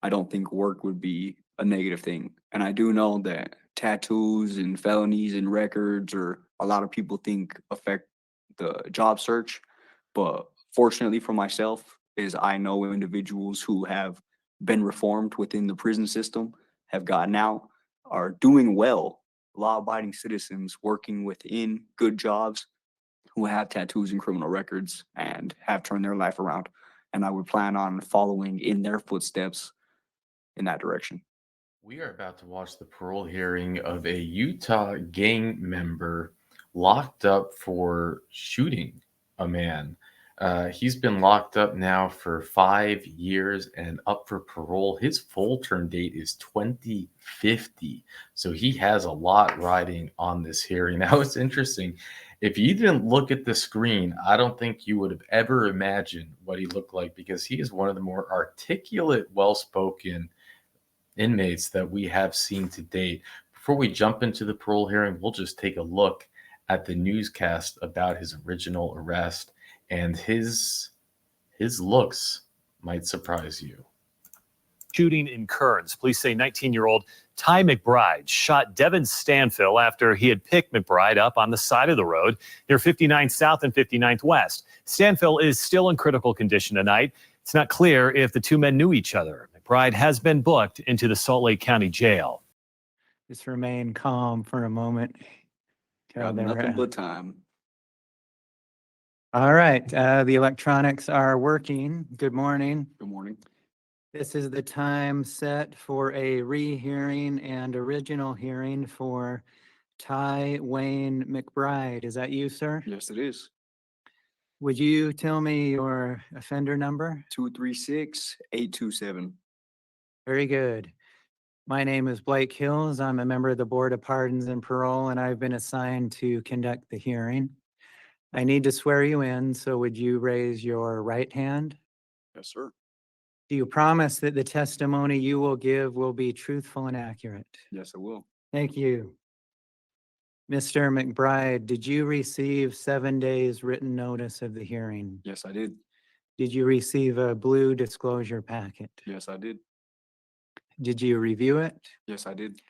I don't think work would be a negative thing. And I do know that tattoos and felonies and records, or a lot of people think affect the job search. But fortunately for myself, is I know individuals who have been reformed within the prison system, have gotten out, are doing well, law-abiding citizens working within good jobs who have tattoos and criminal records and have turned their life around. And I would plan on following in their footsteps in that direction. We are about to watch the parole hearing of a Utah gang member locked up for shooting a man. He's been locked up now for 5 years and up for parole. His full term date is 2050. So he has a lot riding on this hearing. Now, it's interesting. If you didn't look at the screen, I don't think you would have ever imagined what he looked like, because he is one of the more articulate, well spoken inmates that we have seen to date. Before we jump into the parole hearing, we'll just take a look at the newscast about his original arrest, and his looks might surprise you. Shooting in Kearns. Police say 19-year-old Ty McBride shot Devin Stanfill after he had picked McBride up on the side of the road near 59th South and 59th West. Stanfill is still in critical condition tonight. It's not clear if the two men knew each other. McBride has been booked into the Salt Lake County Jail. Just remain calm for a moment. Got nothing but time. All right, the electronics are working. Good morning. Good morning. This is the time set for a rehearing and original hearing for Ty Wayne McBride. Is that you, sir? Yes, it is. Would you tell me your offender number? 236-827. Very good. My name is Blake Hills. I'm a member of the Board of Pardons and Parole, and I've been assigned to conduct the hearing. I need to swear you in, so would you raise your right hand? Yes, sir. Do you promise that the testimony you will give will be truthful and accurate? Yes, I will. Thank you. Mr. McBride, did you receive 7 days written notice of the hearing? Yes, I did. Did you receive a blue disclosure packet? Yes, I did. Did you review it? Yes, I did.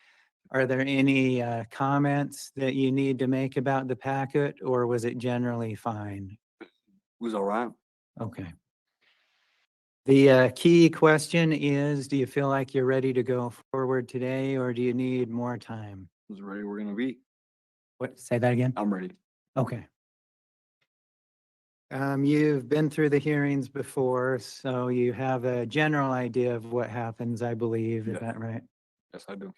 Are there any comments that you need to make about the packet, or was it generally fine? It was all right. Okay. The key question is, do you feel like you're ready to go forward today, or do you need more time? As ready we're gonna be. What? Say that again? I'm ready. Okay. You've been through the hearings before, so you have a general idea of what happens, I believe. Is Yeah. that right? Yes, I do.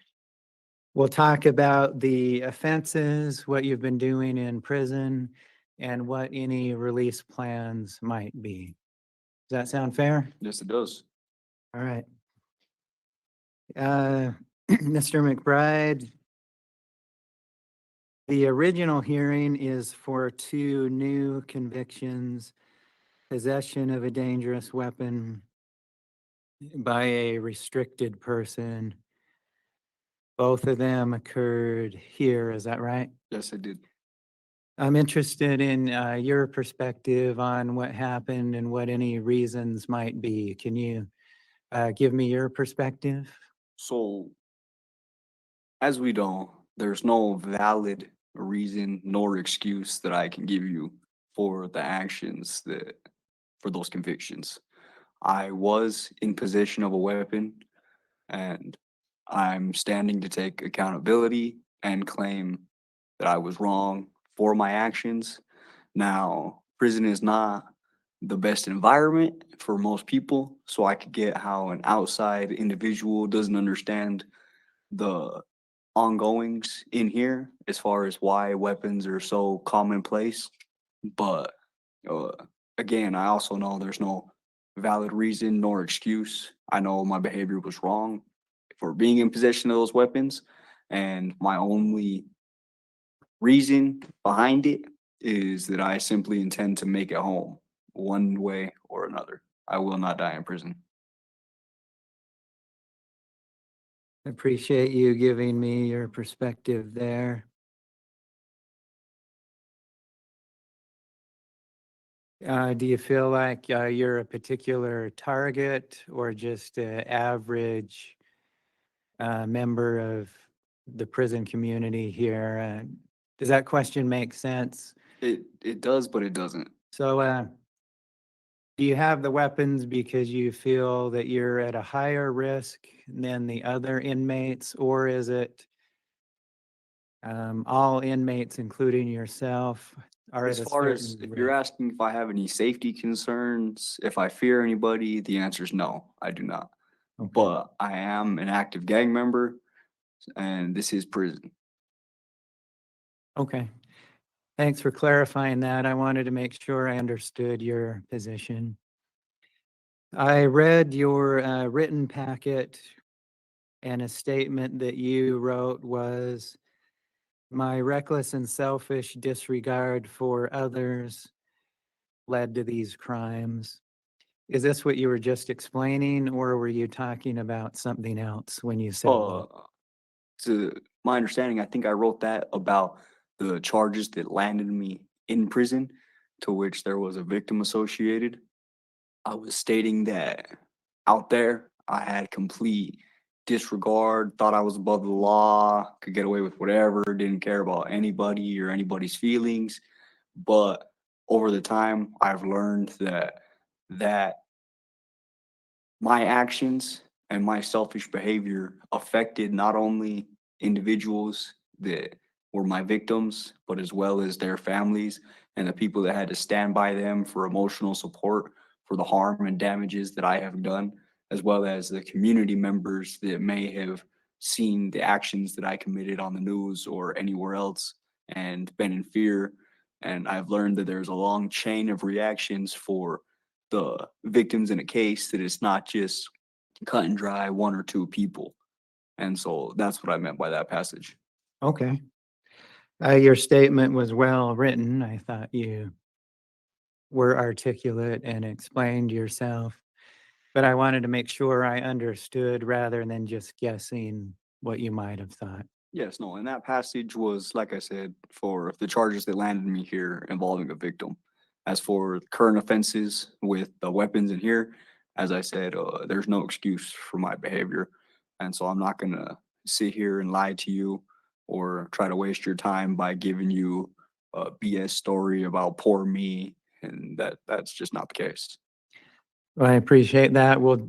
We'll talk about the offenses, what you've been doing in prison, and what any release plans might be. Does that sound fair? Yes, it does. All right. Mr. McBride, the original hearing is for 2 new convictions: possession of a dangerous weapon by a restricted person. Both of them occurred here, is that right? Yes, I did. I'm interested in your perspective on what happened and what any reasons might be. Can you give me your perspective? So, as we know, there's no valid reason nor excuse that I can give you for the actions that for those convictions. I was in possession of a weapon, and I'm standing to take accountability and claim that I was wrong for my actions. Now, prison is not the best environment for most people, so I could get how an outside individual doesn't understand the ongoings in here as far as why weapons are so commonplace. But uh, again, I also know there's no valid reason nor excuse. I know my behavior was wrong for being in possession of those weapons, and my only reason behind it is that I simply intend to make it home one way or another. I will not die in prison. Appreciate you giving me your perspective there. Do you feel like you're a particular target or just an average member of the prison community here? Does that question make sense? It does, but it doesn't. So, do you have the weapons because you feel that you're at a higher risk than the other inmates, or is it all inmates, including yourself, are As at a far as certain if you're risk? asking if I have any safety concerns, if I fear anybody, the answer is no, I do not. Okay. But I am an active gang member, and this is prison. Okay. Thanks for clarifying that. I wanted to make sure I understood your position. I read your written packet, and a statement that you wrote was, "My reckless and selfish disregard for others led to these crimes." Is this what you were just explaining, or were you talking about something else when you said Uh, that? to my understanding, I think I wrote that about the charges that landed me in prison, to which there was a victim associated. I was stating that out there, I had complete disregard, thought I was above the law, could get away with whatever, didn't care about anybody or anybody's feelings. But over the time, I've learned that my actions and my selfish behavior affected not only individuals that were my victims, but as well as their families and the people that had to stand by them for emotional support for the harm and damages that I have done, as well as the community members that may have seen the actions that I committed on the news or anywhere else and been in fear. And I've learned that there's a long chain of reactions for the victims in a case, that it's not just cut and dry one or two people. And so that's what I meant by that passage. Okay. Your statement was well written. I thought you were articulate and explained yourself, but I wanted to make sure I understood rather than just guessing what you might have thought. Yes, no, and that passage was, like I said, for the charges that landed me here involving a victim. As for current offenses with the weapons in here, as I said, there's no excuse for my behavior. And so I'm not gonna sit here and lie to you or try to waste your time by giving you a BS story about poor me, and that's just not the case. Well, I appreciate that. We'll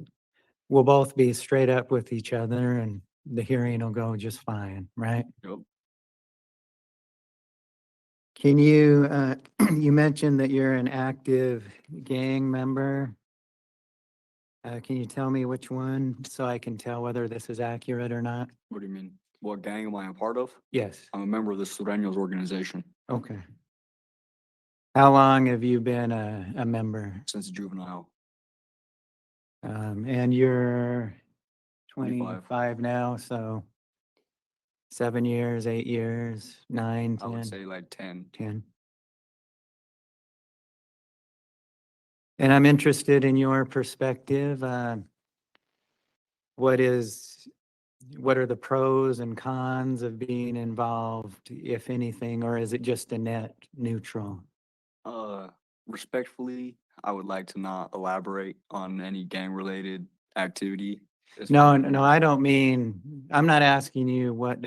both be straight up with each other and the hearing will go just fine, right? Yep. Can you, you mentioned that you're an active gang member. Can you tell me which one so I can tell whether this is accurate or not? What do you mean? What gang am I a part of? Yes. I'm a member of the Sureños organization Okay. How long have you been a member? since juvenile. And you're 25. 25 now, so 7 years, 8 years, 9, I would 10, say like 10. 10. And I'm interested in your perspective. What is, what are the pros and cons of being involved, if anything, or is it just a net neutral? Uh, Respectfully, I would like to not elaborate on any gang-related activity. as No, far no, as- I don't mean, I'm not asking you what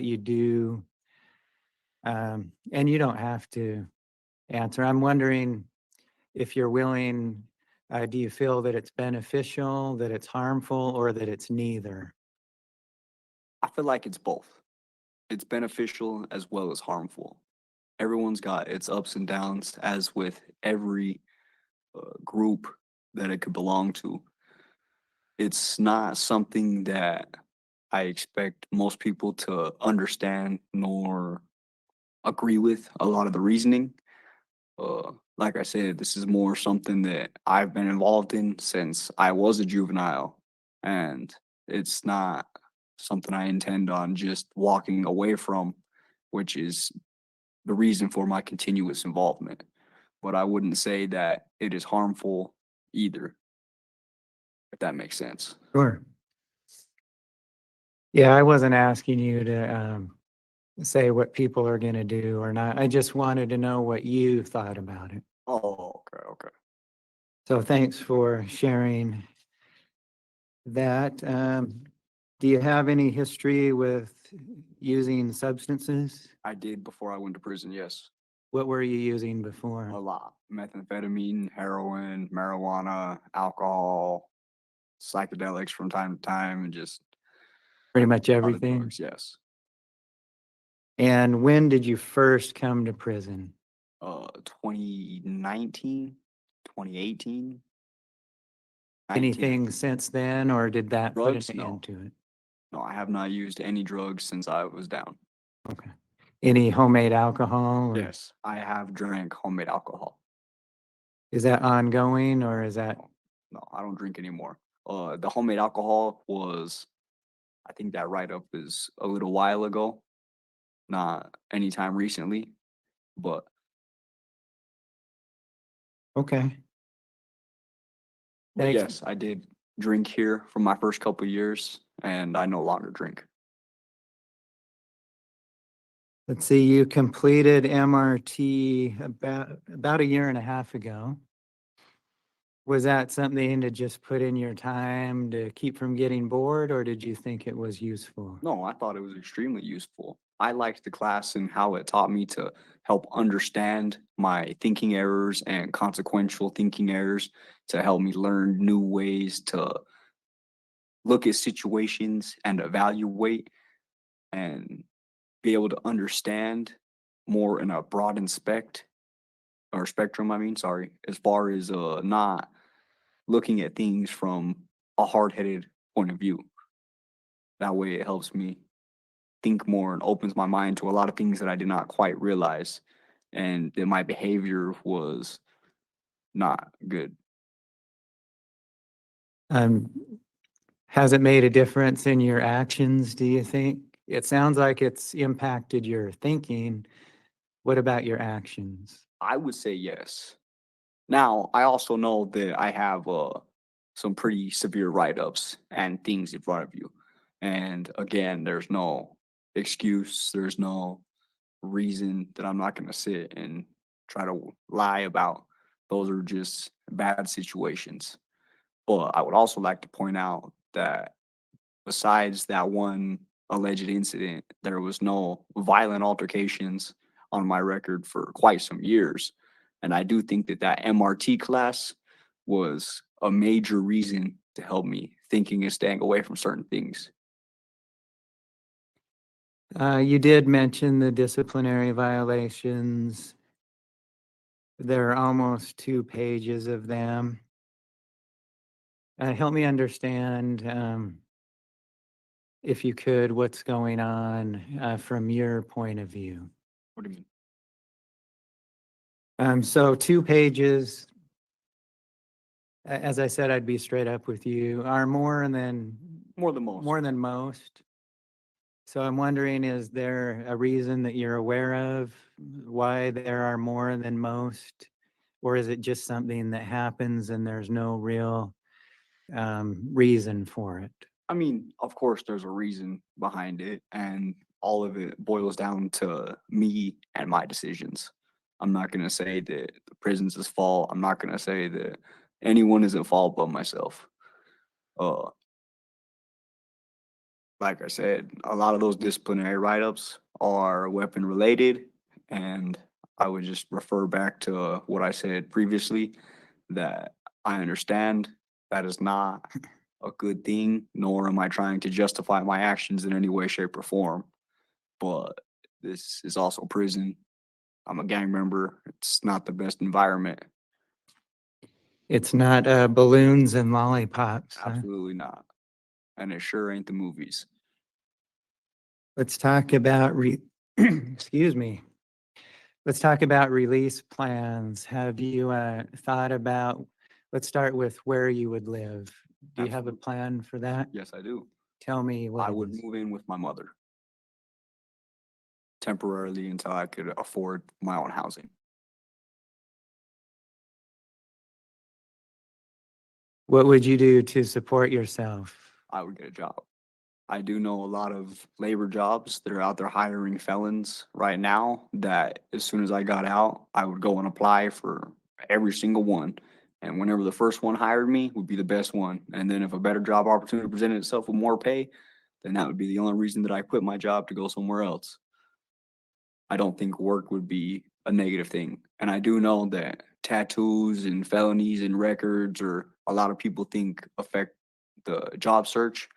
you do. And you don't have to answer. I'm wondering if you're willing, do you feel that it's beneficial, that it's harmful, or that it's neither? I feel like it's both. It's beneficial as well as harmful. Everyone's got its ups and downs, as with every group that it could belong to. It's not something that I expect most people to understand nor agree with a lot of the reasoning. Like I said, this is more something that I've been involved in since I was a juvenile, and it's not something I intend on just walking away from, which is the reason for my continuous involvement. But I wouldn't say that it is harmful either, if that makes sense. Sure. Yeah, I wasn't asking you to say what people are going to do or not. I just wanted to know what you thought about it. Oh, okay, okay. So thanks for sharing that. Do you have any history with using substances? I did before I went to prison, yes. What were you using A before? lot. Methamphetamine, heroin, marijuana, alcohol, psychedelics from time to time, and just Pretty much a lot of everything. drugs, yes. And when did you first come to prison? 2019, 2018. 19. Anything since then, or did that put Drugs? an No. end to it? No, I have not used any drugs since I was down. Okay. Any homemade alcohol? Or Yes, I have drank homemade alcohol. is that ongoing, or is that, No, I don't drink anymore. The homemade alcohol was, I think that write-up is a little while ago, not anytime recently, but okay. but Thanks. yes, I did drink here for my first couple years, and I no longer drink. Let's see, you completed MRT about a year and a half ago. Was that something to just put in your time to keep from getting bored, or did you think it was useful? No, I thought it was extremely useful. I liked the class and how it taught me to help understand my thinking errors and consequential thinking errors to help me learn new ways to look at situations and evaluate and be able to understand more in a broad spectrum, I mean, sorry, as far as not looking at things from a hard-headed point of view. That way it helps me think more and opens my mind to a lot of things that I did not quite realize and that my behavior was not good. Um, has it made a difference in your actions, do you think? It sounds like it's impacted your thinking. What about your actions? I would say yes. Now, I also know that I have some pretty severe write-ups and things in front of you. And again, there's no excuse, there's no reason that I'm not going to sit and try to lie about. Those are just bad situations. But I would also like to point out that besides that one alleged incident, there was no violent altercations on my record for quite some years. And I do think that that MRT class was a major reason to help me thinking and staying away from certain things. You did mention the disciplinary violations. There are almost 2 pages of them. Help me understand, if you could, what's going on from your point of view. What do you mean? So 2 pages, as I said, I'd be straight up with you, are more than More than most. more than most. So I'm wondering, is there a reason that you're aware of why there are more than most? Or is it just something that happens and there's no real reason for it? I mean, of course, there's a reason behind it, and all of it boils down to me and my decisions. I'm not going to say that the prison's is fault. I'm not going to say that anyone is at fault but myself. Uh, like I said, a lot of those disciplinary write-ups are weapon related, and I would just refer back to what I said previously, that I understand that is not a good thing, nor am I trying to justify my actions in any way, shape, or form. But this is also prison. I'm a gang member. It's not the best environment. It's not balloons and lollipops. Huh? Absolutely not. And it sure ain't the movies. Let's talk about excuse me. Let's talk about release plans. Have you thought about, let's start with where you would live. Do you have a Absolutely. plan for that? Yes, I do. Tell me what I it would is. move in with my mother temporarily until I could afford my own housing. What would you do to support yourself? I would get a job. I do know a lot of labor jobs that are out there hiring felons right now that as soon as I got out, I would go and apply for every single one. And whenever the first one hired me would be the best one. And then if a better job opportunity presented itself with more pay, then that would be the only reason that I quit my job to go somewhere else. I don't think work would be a negative thing. And I do know that tattoos and felonies and records, or a lot of people think affect the job search.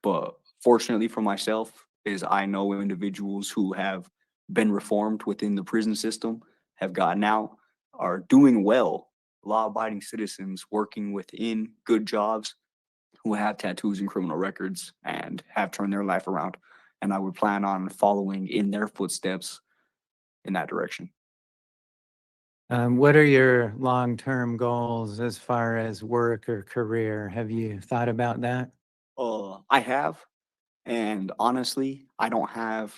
But fortunately for myself, is I know individuals who have been reformed within the prison system, have gotten out, are doing well, law-abiding citizens working within good jobs, who have tattoos and criminal records and have turned their life around. And I would plan on following in their footsteps in that direction. What are your long-term goals as far as work or career? Have you thought about that? I have, and honestly, I don't have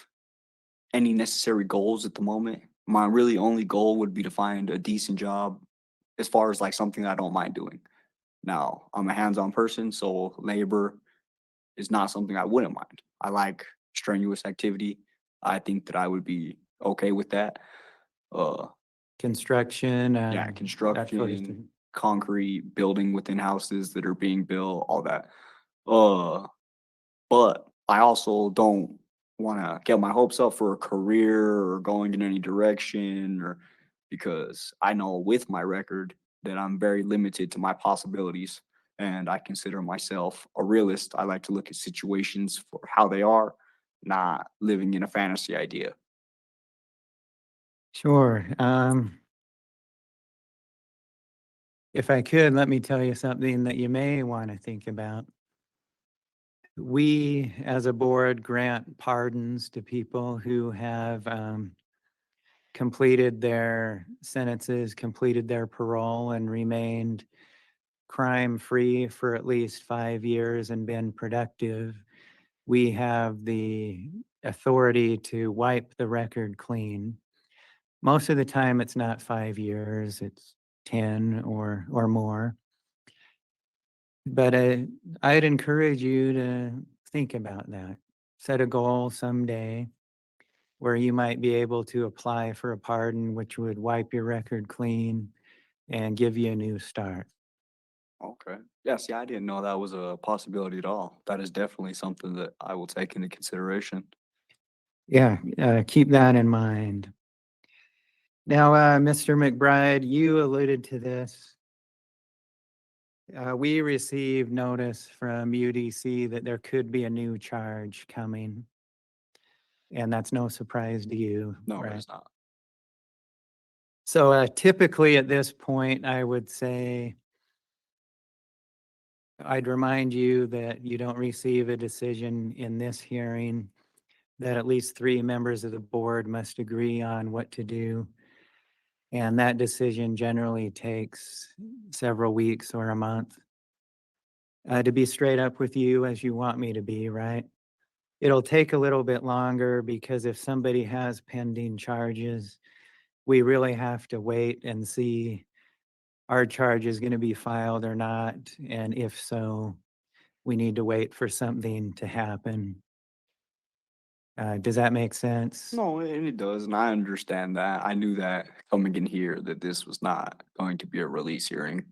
any necessary goals at the moment. My really only goal would be to find a decent job as far as like something that I don't mind doing. Now, I'm a hands-on person, so labor is not something I wouldn't mind. I like strenuous activity. I think that I would be okay with that. Uh, Construction, yeah, that sort of construction, thing. concrete, building within houses that are being built, all that. Uh, but I also don't want to get my hopes up for a career or going in any direction, or because I know with my record that I'm very limited to my possibilities, and I consider myself a realist. I like to look at situations for how they are, not living in a fantasy idea. Sure. If I could, let me tell you something that you may want to think about. We, as a board, grant pardons to people who have completed their sentences, completed their parole, and remained crime-free for at least 5 years and been productive. We have the authority to wipe the record clean. Most of the time, it's not 5 years, it's 10 or more. But I'd encourage you to think about that. Set a goal someday where you might be able to apply for a pardon, which would wipe your record clean and give you a new start. Okay. Yeah, see, I didn't know that was a possibility at all. That is definitely something that I will take into consideration. Yeah, keep that in mind. Now, Mr. McBride, you alluded to this. We received notice from UDC that there could be a new charge coming. And that's no surprise to you, No, right? it's not. So typically at this point, I would say, I'd remind you that you don't receive a decision in this hearing, that at least 3 members of the board must agree on what to do. And that decision generally takes several weeks or a month. To be straight up with you as you want me to be, right? It'll take a little bit longer because if somebody has pending charges, we really have to wait and see our charge is going to be filed or not. And if so, we need to wait for something to happen. Does that make sense? No, and it does, and I understand that. I knew that coming in here that this was not going to be a release hearing.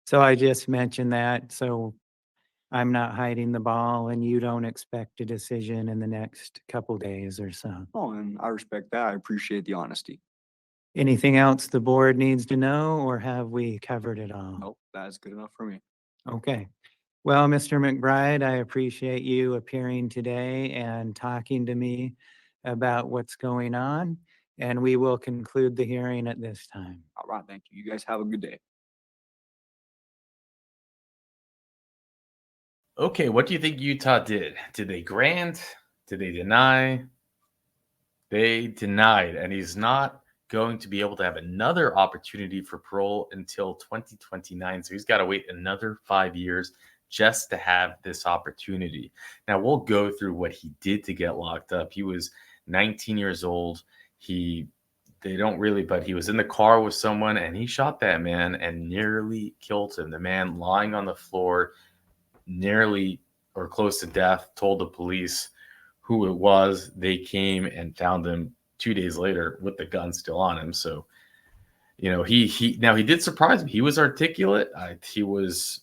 So I just mentioned that, so I'm not hiding the ball and you don't expect a decision in the next couple days or so. Oh, and I respect that. I appreciate the honesty. Anything else the board needs to know, or have we covered it all? Nope, that's good enough for me. Okay. Well, Mr. McBride, I appreciate you appearing today and talking to me about what's going on, and we will conclude the hearing at this time. All right, thank you. You guys have a good day. Okay, what do you think Utah did? Did they grant? Did they deny? They denied, and he's not going to be able to have another opportunity for parole until 2029. So he's got to wait another 5 years just to have this opportunity. Now, we'll go through what he did to get locked up. He was 19 years old. They don't really, but he was in the car with someone and he shot that man and nearly killed him. The man lying on the floor, nearly or close to death, told the police who it was. They came and found him 2 days later with the gun still on him. So he did surprise me. He was articulate. He was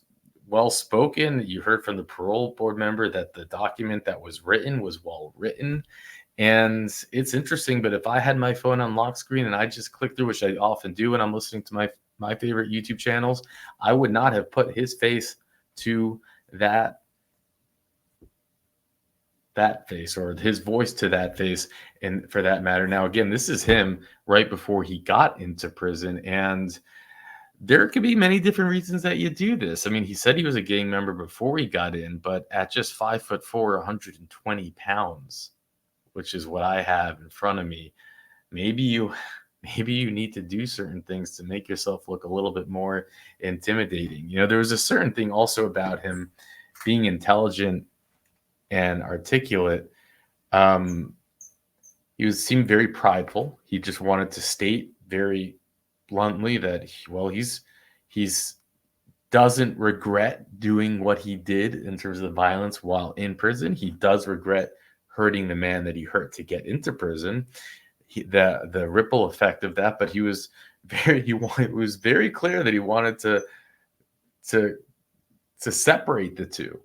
well spoken. You heard from the parole board member that the document that was written was well written. And it's interesting, but if I had my phone on lock screen and I just click through, which I often do when I'm listening to my favorite YouTube channels, I would not have put his face to that face, or his voice to that face, and for that matter. Now, again, this is him right before he got into prison, and there could be many different reasons that you do this. I mean, he said he was a gang member before he got in, but at just 5'4", 120 pounds, which is what I have in front of me, maybe you need to do certain things to make yourself look a little bit more intimidating. There was a certain thing also about him being intelligent and articulate. He seemed very prideful. He just wanted to state very bluntly that he's doesn't regret doing what he did in terms of the violence while in prison. He does regret hurting the man that he hurt to get into prison. The ripple effect of that, but it was very clear that he wanted to separate the two.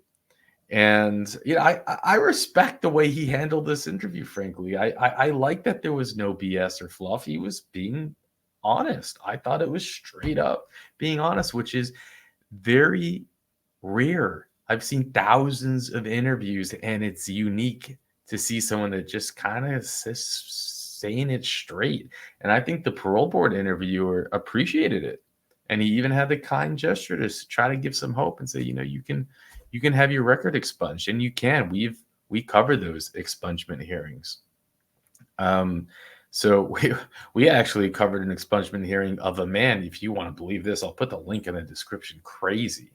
And I respect the way he handled this interview. Frankly, I like that there was no BS or fluff. He was being honest. I thought it was straight up being honest, which is very rare. I've seen thousands of interviews, and it's unique to see someone that just kind of saying it straight. And I think the parole board interviewer appreciated it, and he even had the kind gesture to try to give some hope and say, you can have your record expunged, and you can. We cover those expungement hearings. So we actually covered an expungement hearing of a man. If you want to believe this, I'll put the link in the description. Crazy,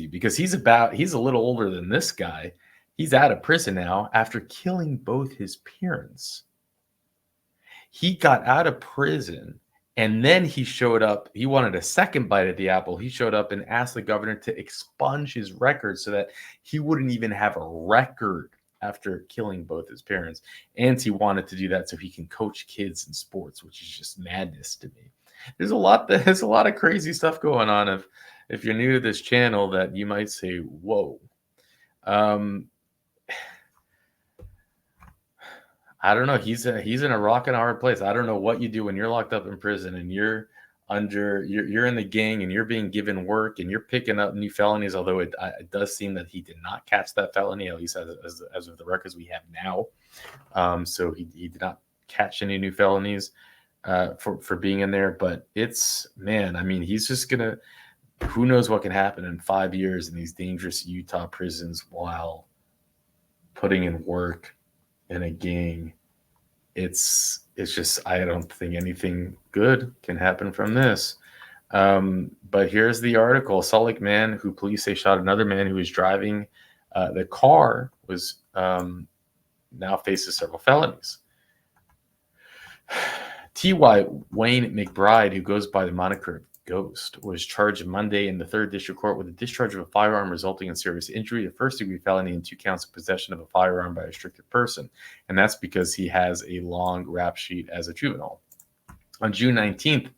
because he's a little older than this guy. He's out of prison now after killing both his parents. He got out of prison, and then he showed up. He wanted a second bite at the apple. He showed up and asked the governor to expunge his record so that he wouldn't even have a record after killing both his parents. And he wanted to do that so he can coach kids in sports, which is just madness to me. There's a lot of crazy stuff going on. If you're new to this channel, that you might say, whoa. I don't know. He's in a rock and a hard place. I don't know what you do when you're locked up in prison and you're in the gang and you're being given work and you're picking up new felonies. Although it does seem that he did not catch that felony, at least as of the records we have now. So he did not catch any new felonies for being in there. But he's just gonna. Who knows what can happen in 5 years in these dangerous Utah prisons while putting in work in a gang. It's just, I don't think anything good can happen from this. But here's the article. A Salt Lake man who police say shot another man who was driving the car was now faces several felonies. T.Y. Wayne McBride, who goes by the moniker Ghost, was charged Monday in the 3rd District Court with a discharge of a firearm resulting in serious injury, a first-degree felony, and 2 counts of possession of a firearm by a restricted person. And that's because he has a long rap sheet as a juvenile. On June 19th,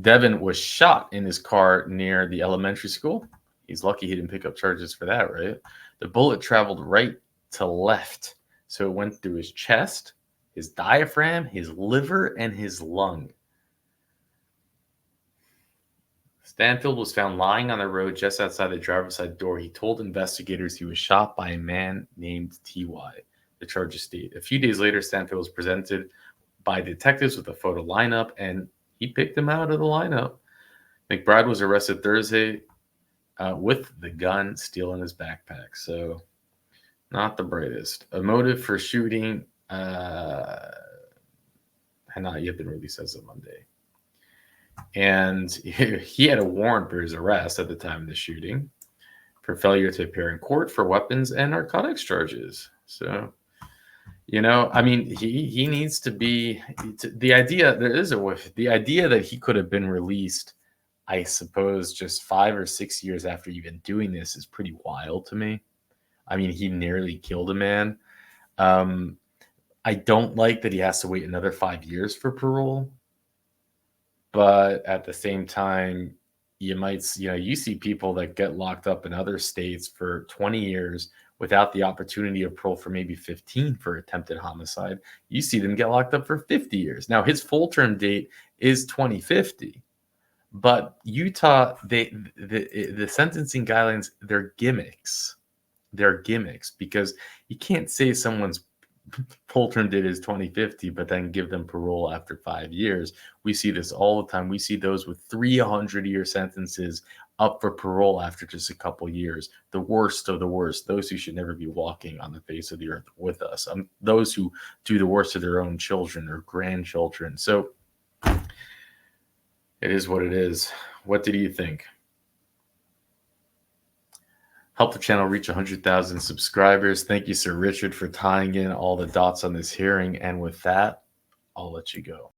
Devin was shot in his car near the elementary school. He's lucky he didn't pick up charges for that, right? The bullet traveled right to left, so it went through his chest, his diaphragm, his liver, and his lung. Stanfield was found lying on the road just outside the driver's side door. He told investigators he was shot by a man named T.Y., the charges state. A few days later, Stanfield was presented by detectives with a photo lineup, and he picked him out of the lineup. McBride was arrested Thursday with the gun still in his backpack. So, not the brightest. A motive for shooting had not yet been released as of Monday. And he had a warrant for his arrest at the time of the shooting for failure to appear in court for weapons and narcotics charges. So, he needs to be the idea. The idea that he could have been released, I suppose, just 5 or 6 years after you've been doing this is pretty wild to me. I mean, he nearly killed a man. I don't like that he has to wait another 5 years for parole. But at the same time, you see people that get locked up in other states for 20 years without the opportunity of parole for maybe 15 for attempted homicide. You see them get locked up for 50 years. Now, his full term date is 2050. But Utah, the sentencing guidelines, they're gimmicks. They're gimmicks because you can't say someone's full term date is 2050, but then give them parole after 5 years. We see this all the time. We see those with 300-year sentences up for parole after just a couple years. The worst of the worst, those who should never be walking on the face of the earth with us, those who do the worst to their own children or grandchildren. So it is what it is. What did you think? Help the channel reach 100,000 subscribers. Thank you, Sir Richard, for tying in all the dots on this hearing. And with that, I'll let you go.